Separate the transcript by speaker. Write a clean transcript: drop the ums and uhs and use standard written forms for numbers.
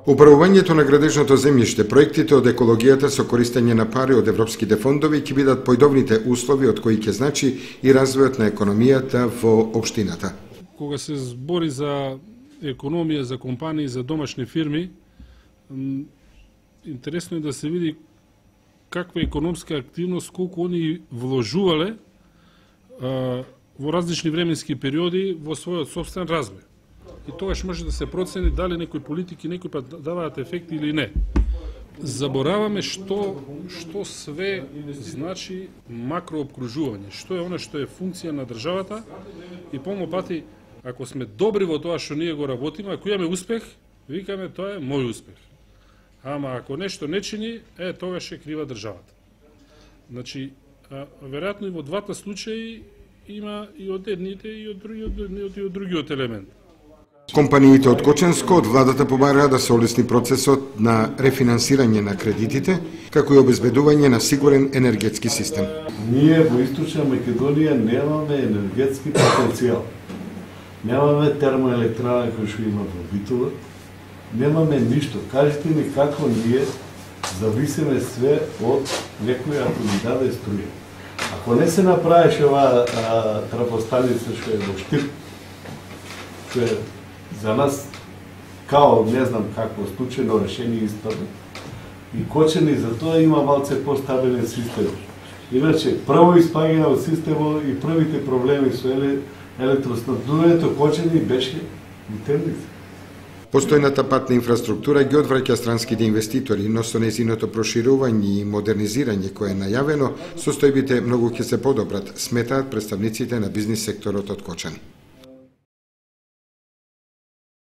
Speaker 1: Управувањето на градежното земјиште, проектите од екологијата со користење на пари од европските фондови ќе бидат појдовните услови од кои ќе значи и развојот на економијата во општината.
Speaker 2: Кога се збори за економија, за компании, за домашни фирми, интересно е да се види каква економска активност, колку они вложувале во различни временски периоди во својот собствен развој. И тогаш може да се процени дали некои политики некој пат даваат ефекти или не. Забораваме што све значи макрообкружување, што е она што е функција на државата и помалку ако сме добри во тоа што ние го работиме, ако имаме успех, викаме тоа е мој успех. Ама ако нешто не чини, тогаш е крива државата. Значи, веројатно и во двата случаи има и од едните и од другиот елемент.
Speaker 1: Компаниите од Кочанско од владата побараа да се олесни процесот на рефинансирање на кредитите, како и обезбедување на сигурен енергетски систем.
Speaker 3: Ние во Источна Македонија немаме енергетски потенцијал. Немаме термоелектрана кој што има во Битола. Немаме ништо. Кажете ми како ние зависиме све од некој ако ни даде струја. Ако не се направеше оваа трафостаница што е во Штип, што е за нас као не знам какво случајно решение испадна. И Кочани за тоа има малце постабилен систем. Иначе прво испаѓа од системот и првите проблеми со електроснабдувањето Кочани беше и Темница.
Speaker 1: Постојната патна инфраструктура ги одвраќа странските инвеститори, но со незиното проширување и модернизирање кое е најавено, состојбите многу ќе се подобрат, сметаат представниците на бизнис секторот од Кочани.